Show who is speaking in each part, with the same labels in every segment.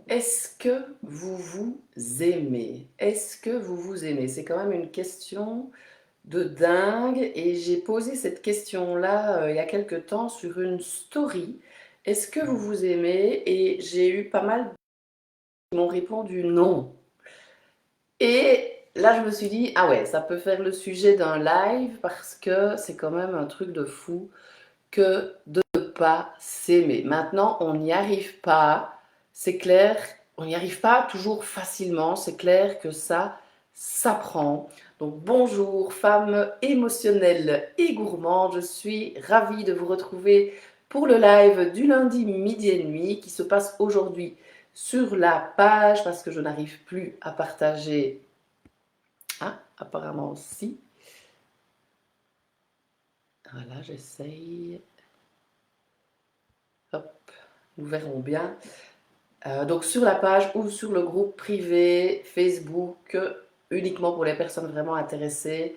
Speaker 1: Est-ce que vous vous aimez? Est-ce que vous vous aimez? C'est quand même une question de dingue et j'ai posé cette question-là il y a quelque temps sur une story. Est-ce que vous vous aimez? Et j'ai eu pas mal qui m'ont répondu non. Et là, je me suis dit, ah ouais, ça peut faire le sujet d'un live parce que c'est quand même un truc de fou que de ne pas s'aimer. Maintenant, on n'y arrive pas, c'est clair, on n'y arrive pas toujours facilement, c'est clair que ça s'apprend. Donc bonjour, femme émotionnelle et gourmande, je suis ravie de vous retrouver pour le live du lundi midi et nuit qui se passe aujourd'hui sur la page parce que je n'arrive plus à partager. Ah, apparemment si. Voilà, j'essaye. Hop, nous verrons bien. Donc sur la page ou sur le groupe privé Facebook, uniquement pour les personnes vraiment intéressées,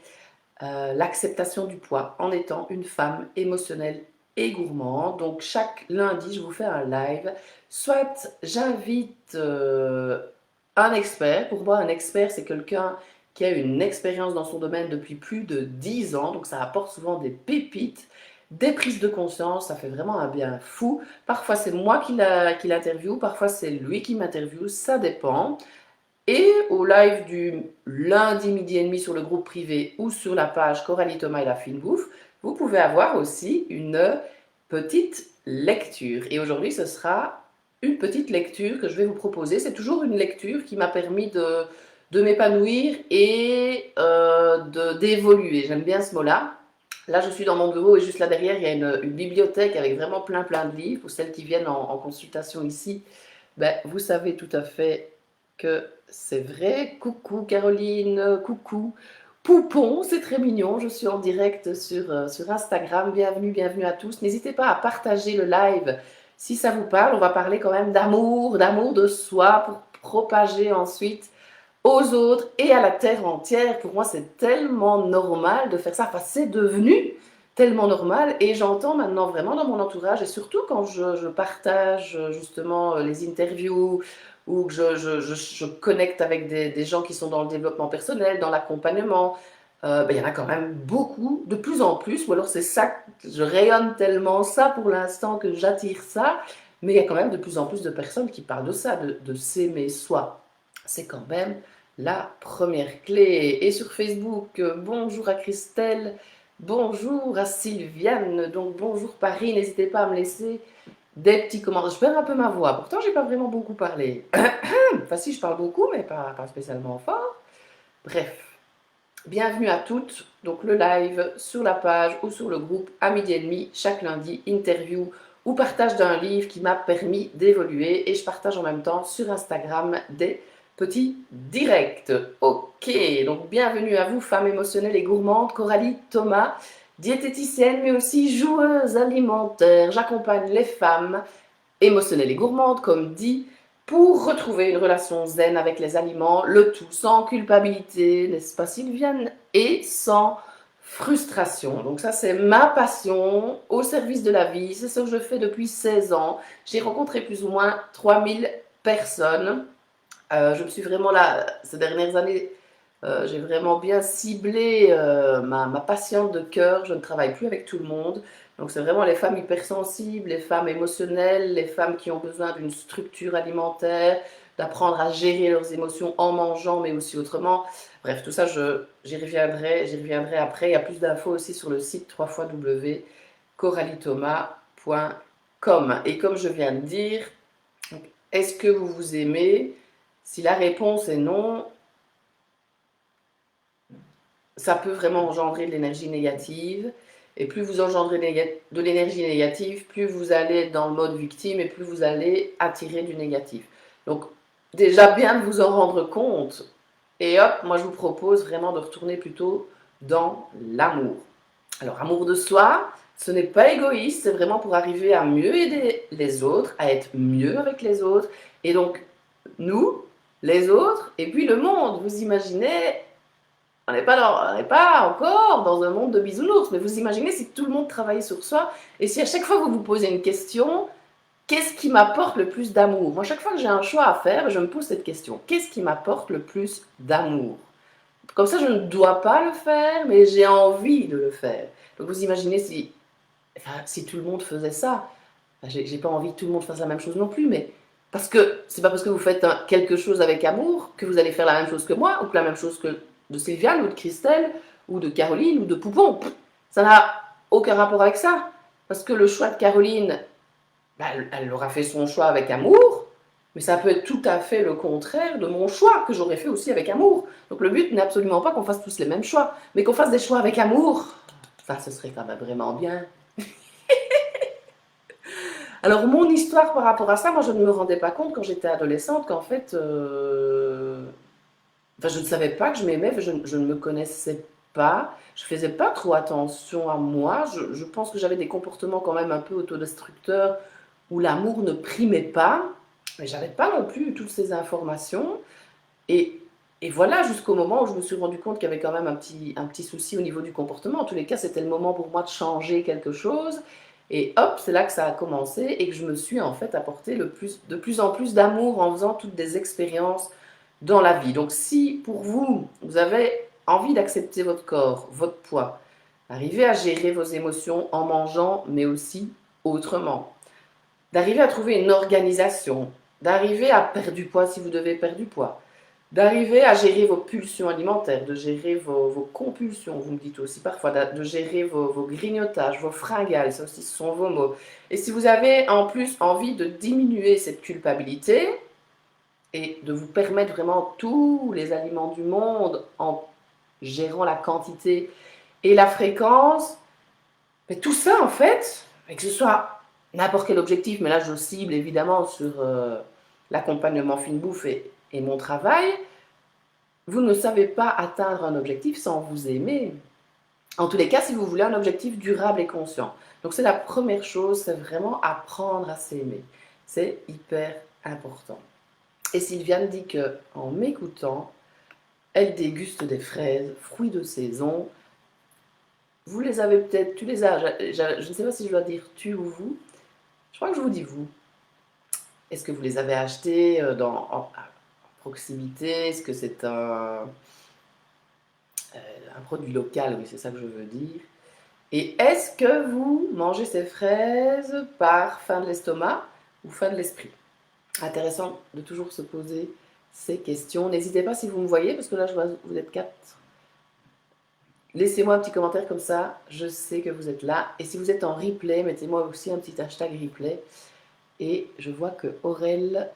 Speaker 1: l'acceptation du poids en étant une femme émotionnelle et gourmande. Donc chaque lundi, je vous fais un live. Soit j'invite un expert. Pour moi, un expert, c'est quelqu'un qui a une expérience dans son domaine depuis plus de 10 ans. Donc ça apporte souvent des pépites, des prises de conscience. Ça fait vraiment un bien fou. Parfois, c'est moi qui l'interviewe. Parfois, c'est lui qui m'interviewe. Ça dépend. Et au live du lundi midi et demi sur le groupe privé ou sur la page Coralie Thomas et la fine bouffe, vous pouvez avoir aussi une petite lecture. Et aujourd'hui, ce sera une petite lecture que je vais vous proposer. C'est toujours une lecture qui m'a permis de m'épanouir et d'évoluer. J'aime bien ce mot-là. Là, je suis dans mon bureau et juste là derrière, il y a une bibliothèque avec vraiment plein de livres. Pour celles qui viennent en consultation ici, ben, vous savez tout à fait que c'est vrai. Coucou Caroline, coucou Poupon, c'est très mignon. Je suis en direct sur Instagram. Bienvenue à tous. N'hésitez pas à partager le live si ça vous parle. On va parler quand même d'amour de soi pour propager ensuite aux autres et à la terre entière. Pour moi, c'est tellement normal de faire ça. Enfin, c'est devenu tellement normal et j'entends maintenant vraiment dans mon entourage et surtout quand je partage justement les interviews ou que je connecte avec des gens qui sont dans le développement personnel, dans l'accompagnement, ben, il y en a quand même beaucoup, de plus en plus, ou alors c'est ça, je rayonne tellement ça pour l'instant que j'attire ça, mais il y a quand même de plus en plus de personnes qui parlent de ça, de s'aimer soi. C'est quand même la première clé. Et sur Facebook, bonjour à Christelle, bonjour à Sylviane, donc bonjour Paris, n'hésitez pas à me laisser des petits commentaires. Je perds un peu ma voix, pourtant j'ai pas vraiment beaucoup parlé. Enfin si, je parle beaucoup, mais pas spécialement fort. Bref, bienvenue à toutes. Donc le live sur la page ou sur le groupe à midi et demi, chaque lundi, interview ou partage d'un livre qui m'a permis d'évoluer. Et je partage en même temps sur Instagram des petits directs. Ok, donc bienvenue à vous, femmes émotionnelles et gourmandes. Coralie Thomas, diététicienne mais aussi joueuse alimentaire. J'accompagne les femmes émotionnelle et gourmande, comme dit, pour retrouver une relation zen avec les aliments, le tout sans culpabilité, n'est-ce pas Sylviane, et sans frustration. Donc ça, c'est ma passion au service de la vie, c'est ce que je fais depuis 16 ans. J'ai rencontré plus ou moins 3000 personnes. Je me suis vraiment là, ces dernières années, j'ai vraiment bien ciblé ma patiente de cœur. Je ne travaille plus avec tout le monde. Donc c'est vraiment les femmes hypersensibles, les femmes émotionnelles, les femmes qui ont besoin d'une structure alimentaire, d'apprendre à gérer leurs émotions en mangeant, mais aussi autrement. Bref, tout ça, j'y reviendrai après. Il y a plus d'infos aussi sur le site www.coralithomas.com. Et comme je viens de dire, est-ce que vous vous aimez? Si la réponse est non, ça peut vraiment engendrer de l'énergie négative. Et plus vous engendrez de l'énergie négative, plus vous allez être dans le mode victime et plus vous allez attirer du négatif. Donc, déjà bien de vous en rendre compte. Et hop, moi je vous propose vraiment de retourner plutôt dans l'amour. Alors, amour de soi, ce n'est pas égoïste, c'est vraiment pour arriver à mieux aider les autres, à être mieux avec les autres. Et donc, nous, les autres, et puis le monde. Vous imaginez, on n'est pas encore dans un monde de bisounours, mais vous imaginez si tout le monde travaillait sur soi et si à chaque fois vous vous posez une question, qu'est-ce qui m'apporte le plus d'amour? Moi, chaque fois que j'ai un choix à faire, je me pose cette question. Qu'est-ce qui m'apporte le plus d'amour? Comme ça, je ne dois pas le faire, mais j'ai envie de le faire. Donc vous imaginez si, enfin, si tout le monde faisait ça. Enfin, j'ai pas envie que tout le monde fasse la même chose non plus, mais parce que c'est pas parce que vous faites quelque chose avec amour que vous allez faire la même chose que moi, ou que la même chose que de Sylviane, ou de Christelle, ou de Caroline, ou de Poupon. Ça n'a aucun rapport avec ça. Parce que le choix de Caroline, bah, elle aura fait son choix avec amour, mais ça peut être tout à fait le contraire de mon choix, que j'aurais fait aussi avec amour. Donc le but n'est absolument pas qu'on fasse tous les mêmes choix, mais qu'on fasse des choix avec amour. Ça, ce serait quand même vraiment bien. Alors mon histoire par rapport à ça, moi je ne me rendais pas compte quand j'étais adolescente qu'en fait, enfin, je ne savais pas que je m'aimais, je ne me connaissais pas, je faisais pas trop attention à moi, je pense que j'avais des comportements quand même un peu autodestructeurs où l'amour ne primait pas, mais j'avais pas non plus toutes ces informations. Et, et voilà, jusqu'au moment où je me suis rendu compte qu'il y avait quand même un petit souci au niveau du comportement. En tous les cas, c'était le moment pour moi de changer quelque chose. Et hop, c'est là que ça a commencé et que je me suis en fait apporté de plus en plus d'amour en faisant toutes des expériences dans la vie. Donc si pour vous, vous avez envie d'accepter votre corps, votre poids, arriver à gérer vos émotions en mangeant, mais aussi autrement, d'arriver à trouver une organisation, d'arriver à perdre du poids si vous devez perdre du poids, d'arriver à gérer vos pulsions alimentaires, de gérer vos compulsions, vous me dites aussi parfois, de gérer vos grignotages, vos fringales, ça aussi ce sont vos mots. Et si vous avez en plus envie de diminuer cette culpabilité et de vous permettre vraiment tous les aliments du monde en gérant la quantité et la fréquence, mais tout ça en fait, et que ce soit n'importe quel objectif, mais là je cible évidemment sur l'accompagnement fine bouffe et mon travail, vous ne savez pas atteindre un objectif sans vous aimer. En tous les cas, si vous voulez un objectif durable et conscient. Donc c'est la première chose, c'est vraiment apprendre à s'aimer. C'est hyper important. Et Sylviane dit que en m'écoutant, elle déguste des fraises, fruits de saison. Vous les avez peut-être, tu les as, je ne sais pas si je dois dire tu ou vous. Je crois que je vous dis vous. Est-ce que vous les avez achetés à proximité? Est-ce que c'est un produit local? Oui, c'est ça que je veux dire. Et est-ce que vous mangez ces fraises par faim de l'estomac ou faim de l'esprit? Intéressant de toujours se poser ces questions. N'hésitez pas si vous me voyez, parce que là, je vois vous êtes 4. Laissez-moi un petit commentaire comme ça, je sais que vous êtes là. Et si vous êtes en replay, mettez-moi aussi un petit hashtag replay. Et je vois que Aurel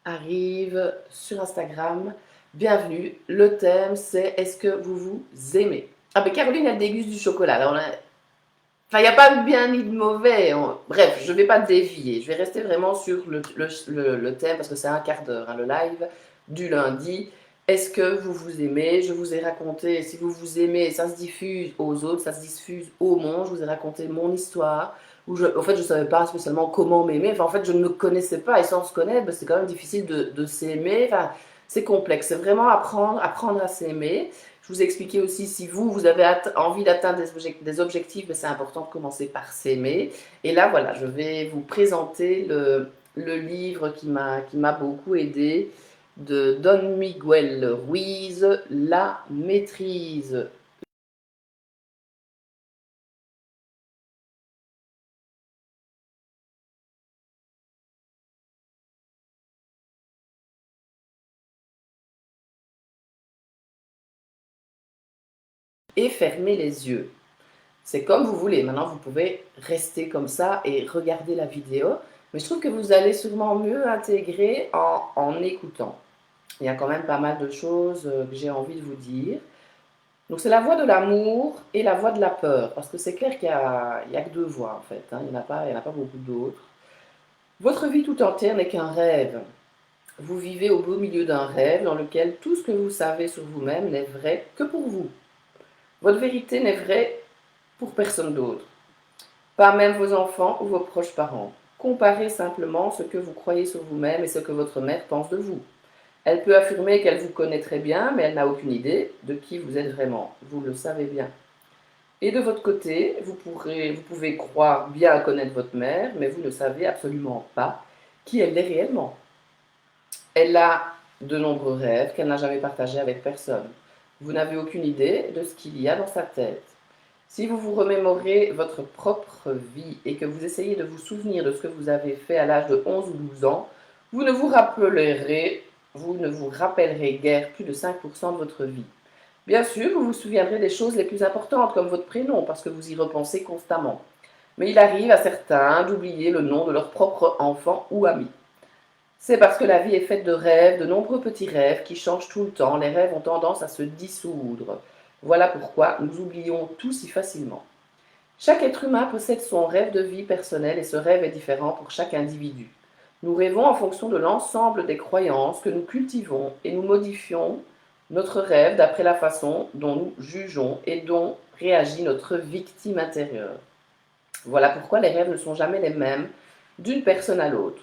Speaker 1: arrive sur Instagram. Bienvenue. Le thème, c'est est-ce que vous vous aimez? Ah, mais Caroline, elle déguste du chocolat. Alors, enfin, il n'y a pas de bien ni de mauvais. Bref, je ne vais pas dévier. Je vais rester vraiment sur le thème parce que c'est un quart d'heure, hein, le live du lundi. Est-ce que vous vous aimez? Je vous ai raconté, si vous vous aimez, ça se diffuse aux autres, ça se diffuse au monde. Je vous ai raconté mon histoire. En fait, je ne savais pas spécialement comment m'aimer. Enfin, en fait, je ne me connaissais pas. Et sans se connaître, ben, c'est quand même difficile de s'aimer. Enfin, c'est complexe. C'est vraiment apprendre à s'aimer. Je vous ai expliqué aussi, si vous avez envie d'atteindre des objectifs, mais c'est important de commencer par s'aimer. Et là, voilà, je vais vous présenter le livre qui m'a beaucoup aidé de Don Miguel Ruiz, La maîtrise. Et fermez les yeux. C'est comme vous voulez. Maintenant, vous pouvez rester comme ça et regarder la vidéo. Mais je trouve que vous allez sûrement mieux intégrer en écoutant. Il y a quand même pas mal de choses que j'ai envie de vous dire. Donc c'est la voix de l'amour et la voix de la peur. Parce que c'est clair qu'il y a que deux voix en fait, hein. Il y en a pas beaucoup d'autres. Votre vie tout entière n'est qu'un rêve. Vous vivez au beau milieu d'un rêve dans lequel tout ce que vous savez sur vous-même n'est vrai que pour vous. Votre vérité n'est vraie pour personne d'autre. Pas même vos enfants ou vos proches parents. Comparez simplement ce que vous croyez sur vous-même et ce que votre mère pense de vous. Elle peut affirmer qu'elle vous connaît très bien, mais elle n'a aucune idée de qui vous êtes vraiment. Vous le savez bien. Et de votre côté, vous pouvez croire bien connaître votre mère, mais vous ne savez absolument pas qui elle est réellement. Elle a de nombreux rêves qu'elle n'a jamais partagés avec personne. Vous n'avez aucune idée de ce qu'il y a dans sa tête. Si vous vous remémorez votre propre vie et que vous essayez de vous souvenir de ce que vous avez fait à l'âge de 11 ou 12 ans, vous ne vous ne vous rappellerez guère plus de 5% de votre vie. Bien sûr, vous vous souviendrez des choses les plus importantes, comme votre prénom, parce que vous y repensez constamment. Mais il arrive à certains d'oublier le nom de leur propre enfant ou ami. C'est parce que la vie est faite de rêves, de nombreux petits rêves qui changent tout le temps. Les rêves ont tendance à se dissoudre. Voilà pourquoi nous oublions tout si facilement. Chaque être humain possède son rêve de vie personnel et ce rêve est différent pour chaque individu. Nous rêvons en fonction de l'ensemble des croyances que nous cultivons et nous modifions notre rêve d'après la façon dont nous jugeons et dont réagit notre victime intérieure. Voilà pourquoi les rêves ne sont jamais les mêmes d'une personne à l'autre.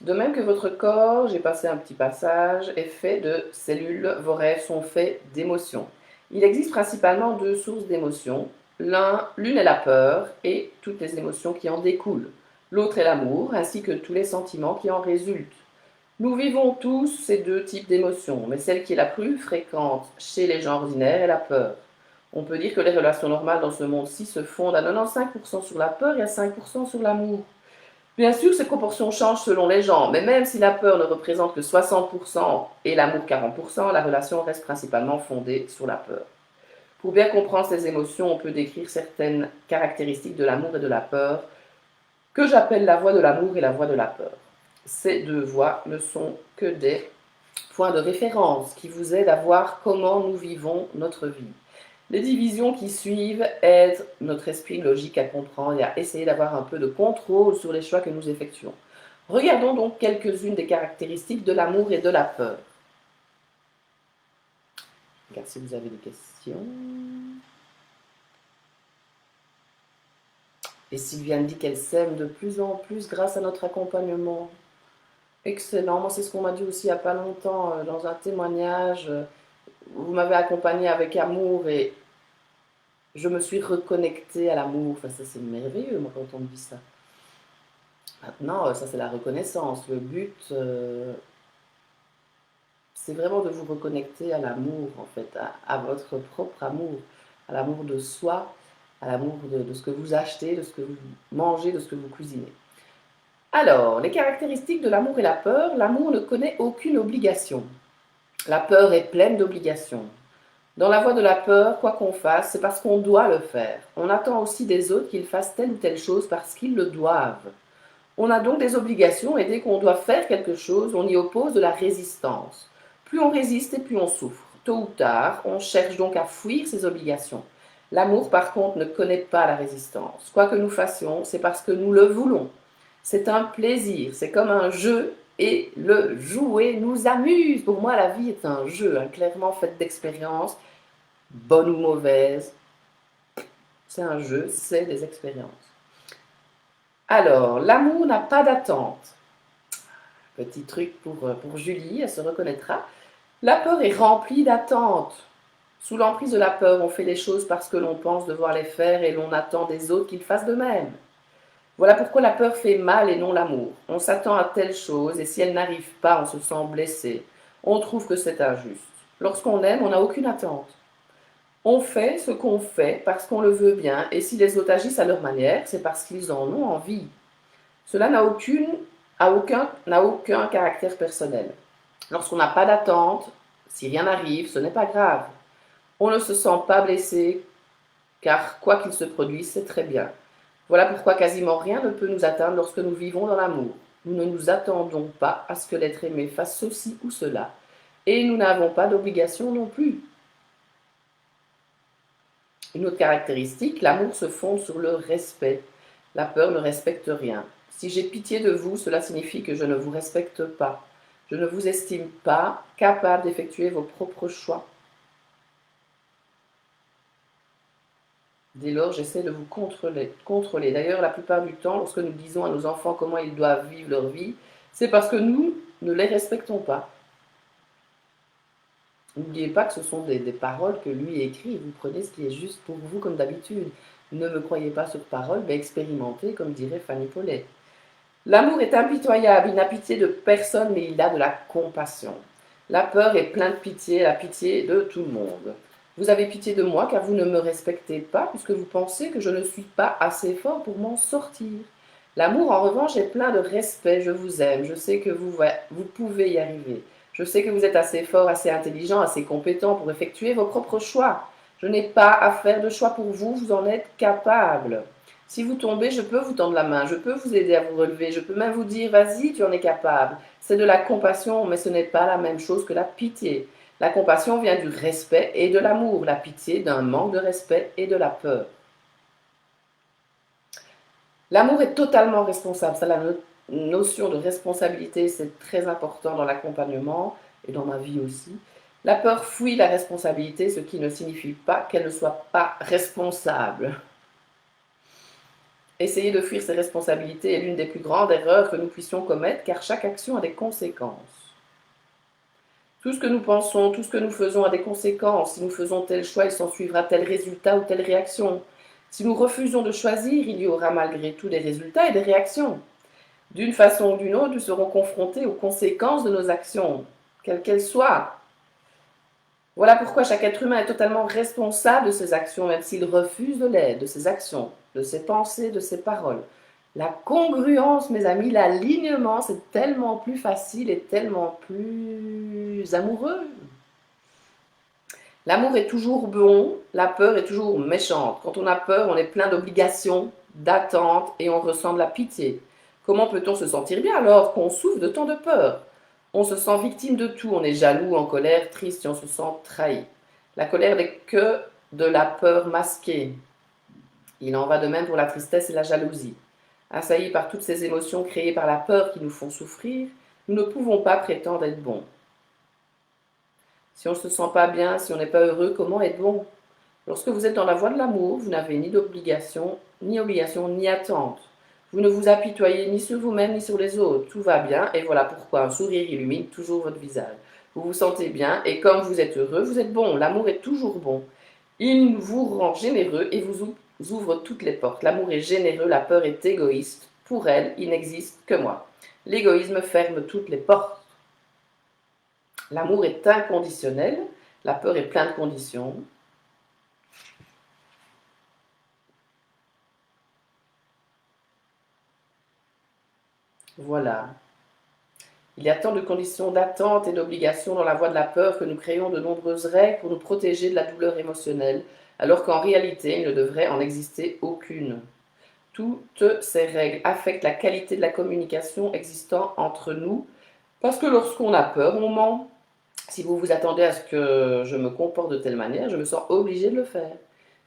Speaker 1: De même que votre corps, j'ai passé un petit passage, est fait de cellules, vos rêves sont faits d'émotions. Il existe principalement deux sources d'émotions. L'une est la peur et toutes les émotions qui en découlent. L'autre est l'amour, ainsi que tous les sentiments qui en résultent. Nous vivons tous ces deux types d'émotions, mais celle qui est la plus fréquente chez les gens ordinaires est la peur. On peut dire que les relations normales dans ce monde-ci se fondent à 95% sur la peur et à 5% sur l'amour. Bien sûr, ces proportions changent selon les gens, mais même si la peur ne représente que 60% et l'amour 40%, la relation reste principalement fondée sur la peur. Pour bien comprendre ces émotions, on peut décrire certaines caractéristiques de l'amour et de la peur, que j'appelle la voie de l'amour et la voie de la peur. Ces deux voies ne sont que des points de référence qui vous aident à voir comment nous vivons notre vie. Les divisions qui suivent aident notre esprit logique à comprendre et à essayer d'avoir un peu de contrôle sur les choix que nous effectuons. Regardons donc quelques-unes des caractéristiques de l'amour et de la peur. Regarde si vous avez des questions. Et Sylviane dit qu'elle s'aime de plus en plus grâce à notre accompagnement. Excellent, moi c'est ce qu'on m'a dit aussi il n'y a pas longtemps dans un témoignage. Vous m'avez accompagné avec amour et je me suis reconnectée à l'amour. Enfin, ça c'est merveilleux, moi, quand on me dit ça. Maintenant, ça c'est la reconnaissance. Le but, c'est vraiment de vous reconnecter à l'amour, en fait, à votre propre amour, à l'amour de soi, à l'amour de ce que vous achetez, de ce que vous mangez, de ce que vous cuisinez. Alors, les caractéristiques de l'amour et la peur. L'amour ne connaît aucune obligation. La peur est pleine d'obligations. Dans la voie de la peur, quoi qu'on fasse, c'est parce qu'on doit le faire. On attend aussi des autres qu'ils fassent telle ou telle chose parce qu'ils le doivent. On a donc des obligations et dès qu'on doit faire quelque chose, on y oppose de la résistance. Plus on résiste et plus on souffre. Tôt ou tard, on cherche donc à fuir ces obligations. L'amour, par contre, ne connaît pas la résistance. Quoi que nous fassions, c'est parce que nous le voulons. C'est un plaisir, c'est comme un jeu et le jouer nous amuse. Pour moi, la vie est un jeu, clairement fait d'expériences, bonnes ou mauvaises. C'est un jeu, c'est des expériences. Alors, l'amour n'a pas d'attente. Petit truc pour Julie, elle se reconnaîtra. La peur est remplie d'attentes. Sous l'emprise de la peur, on fait les choses parce que l'on pense devoir les faire et l'on attend des autres qu'ils fassent de même. Voilà pourquoi la peur fait mal et non l'amour. On s'attend à telle chose et si elle n'arrive pas, on se sent blessé. On trouve que c'est injuste. Lorsqu'on aime, on n'a aucune attente. On fait ce qu'on fait parce qu'on le veut bien et si les autres agissent à leur manière, c'est parce qu'ils en ont envie. Cela n'a aucun caractère personnel. Lorsqu'on n'a pas d'attente, si rien n'arrive, ce n'est pas grave. On ne se sent pas blessé, car quoi qu'il se produise, c'est très bien. Voilà pourquoi quasiment rien ne peut nous atteindre lorsque nous vivons dans l'amour. Nous ne nous attendons pas à ce que l'être aimé fasse ceci ou cela, et nous n'avons pas d'obligation non plus. Une autre caractéristique, l'amour se fonde sur le respect. La peur ne respecte rien. Si j'ai pitié de vous, cela signifie que je ne vous respecte pas. Je ne vous estime pas capable d'effectuer vos propres choix. Dès lors, j'essaie de vous contrôler. D'ailleurs, la plupart du temps, lorsque nous disons à nos enfants comment ils doivent vivre leur vie, c'est parce que nous ne les respectons pas. N'oubliez pas que ce sont des paroles que lui écrit. Vous prenez ce qui est juste pour vous comme d'habitude. Ne me croyez pas sur parole, mais expérimentez, comme dirait Fanny Paulet. L'amour est impitoyable, il n'a pitié de personne, mais il a de la compassion. La peur est pleine de pitié, la pitié de tout le monde. Vous avez pitié de moi car vous ne me respectez pas, puisque vous pensez que je ne suis pas assez fort pour m'en sortir. L'amour, en revanche, est plein de respect. Je vous aime, je sais que vous pouvez y arriver. Je sais que vous êtes assez fort, assez intelligent, assez compétent pour effectuer vos propres choix. Je n'ai pas à faire de choix pour vous, vous en êtes capable. Si vous tombez, je peux vous tendre la main, je peux vous aider à vous relever, je peux même vous dire, vas-y, tu en es capable. C'est de la compassion, mais ce n'est pas la même chose que la pitié. La compassion vient du respect et de l'amour, la pitié d'un manque de respect et de la peur. L'amour est totalement responsable. Ça, la notion de responsabilité, c'est très important dans l'accompagnement et dans ma vie aussi. La peur fuit la responsabilité, ce qui ne signifie pas qu'elle ne soit pas responsable. Essayer de fuir ses responsabilités est l'une des plus grandes erreurs que nous puissions commettre, car chaque action a des conséquences. Tout ce que nous pensons, tout ce que nous faisons a des conséquences. Si nous faisons tel choix, il s'en suivra tel résultat ou telle réaction. Si nous refusons de choisir, il y aura malgré tout des résultats et des réactions. D'une façon ou d'une autre, nous serons confrontés aux conséquences de nos actions, quelles qu'elles soient. Voilà pourquoi chaque être humain est totalement responsable de ses actions, même s'il refuse de l'aide, de ses actions, de ses pensées, de ses paroles. La congruence, mes amis, l'alignement, c'est tellement plus facile et tellement plus amoureux. L'amour est toujours bon, la peur est toujours méchante. Quand on a peur, on est plein d'obligations, d'attentes et on ressent de la pitié. Comment peut-on se sentir bien alors qu'on souffre de tant de peur? On se sent victime de tout, on est jaloux, en colère, triste et on se sent trahi. La colère n'est que de la peur masquée. Il en va de même pour la tristesse et la jalousie. Assaillis par toutes ces émotions créées par la peur qui nous font souffrir, nous ne pouvons pas prétendre être bons. Si on ne se sent pas bien, si on n'est pas heureux, comment être bon? Lorsque vous êtes dans la voie de l'amour, vous n'avez ni d'obligation, ni attente. Vous ne vous apitoyez ni sur vous-même, ni sur les autres. Tout va bien, et voilà pourquoi un sourire illumine toujours votre visage. Vous vous sentez bien, et comme vous êtes heureux, vous êtes bon. L'amour est toujours bon. Il vous rend généreux et vous ouvre toutes les portes. L'amour est généreux, la peur est égoïste. Pour elle, il n'existe que moi. L'égoïsme ferme toutes les portes. L'amour est inconditionnel, la peur est pleine de conditions. Voilà. Il y a tant de conditions d'attente et d'obligation dans la voie de la peur que nous créons de nombreuses règles pour nous protéger de la douleur émotionnelle, alors qu'en réalité, il ne devrait en exister aucune. Toutes ces règles affectent la qualité de la communication existant entre nous, parce que lorsqu'on a peur, on ment. Si vous vous attendez à ce que je me comporte de telle manière, je me sens obligée de le faire.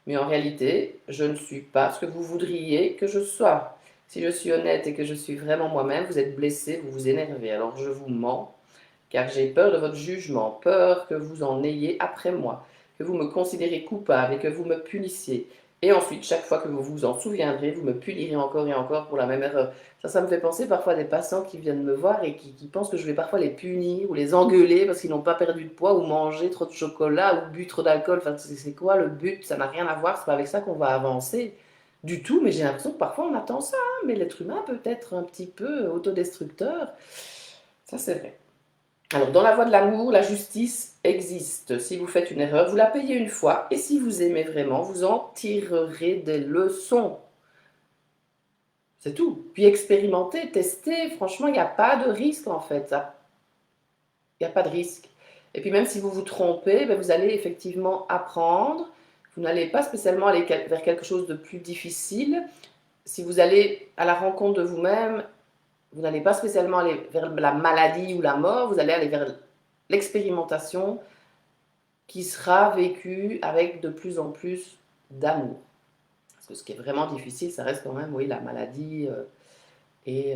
Speaker 1: Mais en réalité, je ne suis pas ce que vous voudriez que je sois. Si je suis honnête et que je suis vraiment moi-même, vous êtes blessé, vous vous énervez. Alors je vous mens, car j'ai peur de votre jugement, peur que vous en ayez après moi, que vous me considérez coupable et que vous me punissiez. Et ensuite, chaque fois que vous vous en souviendrez, vous me punirez encore et encore pour la même erreur. Ça me fait penser parfois à des patients qui viennent me voir et qui pensent que je vais parfois les punir ou les engueuler parce qu'ils n'ont pas perdu de poids ou mangé trop de chocolat ou bu trop d'alcool. Enfin, c'est quoi le but? Ça n'a rien à voir, c'est pas avec ça qu'on va avancer du tout, mais j'ai l'impression que parfois on attend ça, hein, mais l'être humain peut être un petit peu autodestructeur. Ça, c'est vrai. Alors, dans la voie de l'amour, la justice existe. Si vous faites une erreur, vous la payez une fois, et si vous aimez vraiment, vous en tirerez des leçons. C'est tout. Puis expérimenter, tester, franchement, il n'y a pas de risque en fait. Il n'y a pas de risque. Et puis même si vous vous trompez, ben, vous allez effectivement apprendre. Vous n'allez pas spécialement aller vers quelque chose de plus difficile. Si vous allez à la rencontre de vous-même, vous n'allez pas spécialement aller vers la maladie ou la mort, vous allez aller vers l'expérimentation qui sera vécue avec de plus en plus d'amour. Parce que ce qui est vraiment difficile, ça reste quand même, oui, la maladie et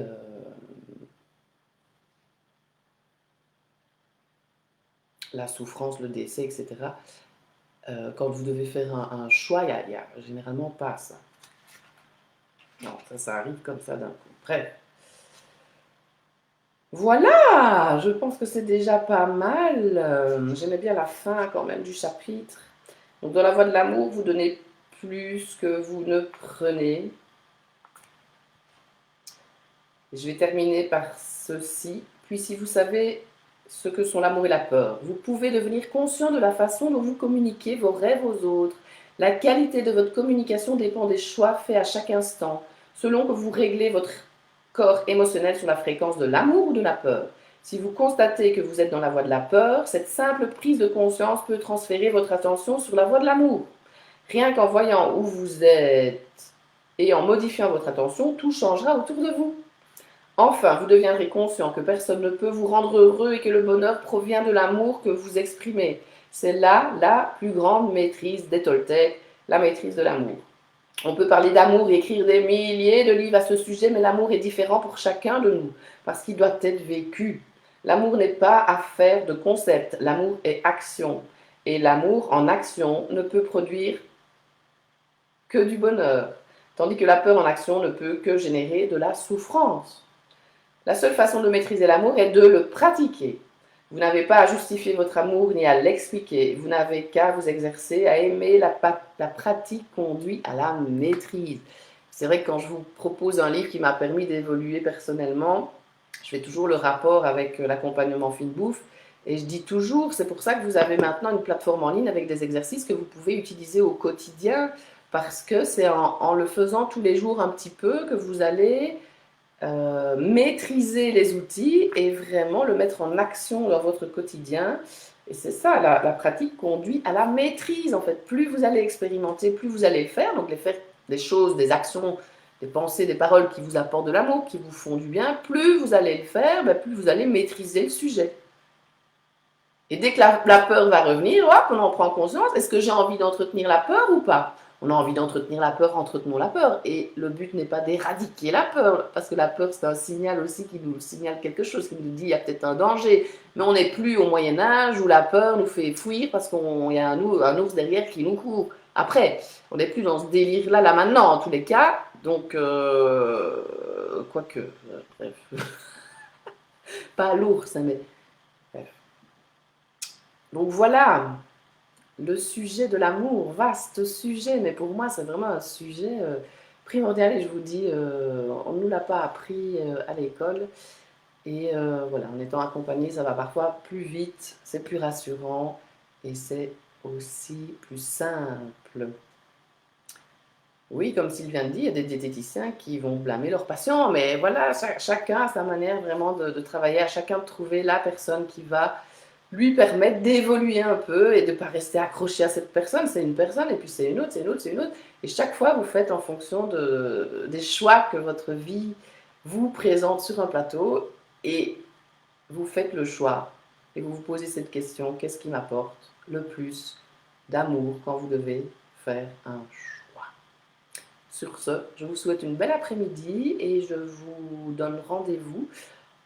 Speaker 1: la souffrance, le décès, etc. Quand vous devez faire un choix, il n'y a généralement pas ça. Non, ça arrive comme ça d'un coup. Bref. Voilà, je pense que c'est déjà pas mal. J'aimais bien la fin quand même du chapitre. Donc dans la voie de l'amour, vous donnez plus que vous ne prenez. Je vais terminer par ceci. Puis si vous savez ce que sont l'amour et la peur, vous pouvez devenir conscient de la façon dont vous communiquez vos rêves aux autres. La qualité de votre communication dépend des choix faits à chaque instant, selon que vous réglez votre corps émotionnel sur la fréquence de l'amour ou de la peur. Si vous constatez que vous êtes dans la voie de la peur, cette simple prise de conscience peut transférer votre attention sur la voie de l'amour. Rien qu'en voyant où vous êtes et en modifiant votre attention, tout changera autour de vous. Enfin, vous deviendrez conscient que personne ne peut vous rendre heureux et que le bonheur provient de l'amour que vous exprimez. C'est là la plus grande maîtrise des Toltecs, la maîtrise de l'amour. On peut parler d'amour et écrire des milliers de livres à ce sujet, mais l'amour est différent pour chacun de nous, parce qu'il doit être vécu. L'amour n'est pas affaire de concept, l'amour est action. Et l'amour en action ne peut produire que du bonheur, tandis que la peur en action ne peut que générer de la souffrance. La seule façon de maîtriser l'amour est de le pratiquer. Vous n'avez pas à justifier votre amour ni à l'expliquer. Vous n'avez qu'à vous exercer à aimer. La pratique conduit à la maîtrise. C'est vrai que quand je vous propose un livre qui m'a permis d'évoluer personnellement, je fais toujours le rapport avec l'accompagnement fine bouffe. Et je dis toujours, c'est pour ça que vous avez maintenant une plateforme en ligne avec des exercices que vous pouvez utiliser au quotidien, parce que c'est en le faisant tous les jours un petit peu que vous allez maîtriser les outils et vraiment le mettre en action dans votre quotidien. Et c'est ça, la pratique conduit à la maîtrise en fait. Plus vous allez expérimenter, plus vous allez le faire, donc les faire des choses, des actions, des pensées, des paroles qui vous apportent de l'amour, qui vous font du bien, plus vous allez le faire, plus vous allez maîtriser le sujet. Et dès que la peur va revenir, hop, on en prend conscience. Est-ce que j'ai envie d'entretenir la peur ou pas? On a envie d'entretenir la peur, entretenons la peur. Et le but n'est pas d'éradiquer la peur, parce que la peur, c'est un signal aussi qui nous signale quelque chose, qui nous dit il y a peut-être un danger. Mais on n'est plus au Moyen-Âge où la peur nous fait fuir parce qu'il y a un ours derrière qui nous court. Après, on n'est plus dans ce délire-là, là maintenant, en tous les cas. Donc, quoique, bref. Pas l'ours, hein, mais bref. Donc voilà, le sujet de l'amour, vaste sujet, mais pour moi c'est vraiment un sujet primordial et je vous dis, on ne nous l'a pas appris à l'école et voilà, en étant accompagné ça va parfois plus vite, c'est plus rassurant et c'est aussi plus simple. Oui, comme Sylviane dit, il y a des diététiciens qui vont blâmer leurs patients, mais voilà, chacun a sa manière vraiment de travailler, à chacun de trouver la personne qui va lui permettre d'évoluer un peu et de ne pas rester accroché à cette personne. C'est une personne et puis c'est une autre, c'est une autre, c'est une autre. Et chaque fois, vous faites en fonction des choix que votre vie vous présente sur un plateau et vous faites le choix et vous vous posez cette question, qu'est-ce qui m'apporte le plus d'amour quand vous devez faire un choix? Sur ce, je vous souhaite une belle après-midi et je vous donne rendez-vous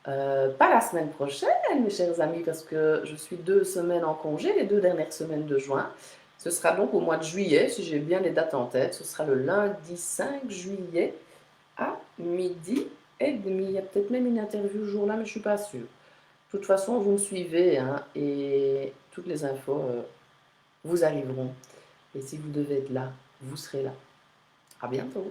Speaker 1: pas la semaine prochaine, mes chers amis, parce que je suis 2 semaines en congé, les 2 dernières semaines de juin. Ce sera donc au mois de juillet, si j'ai bien les dates en tête. Ce sera le lundi 5 juillet à 12h30. Il y a peut-être même une interview ce jour-là, mais je ne suis pas sûre. De toute façon, vous me suivez hein, et toutes les infos vous arriveront. Et si vous devez être là, vous serez là. À bientôt.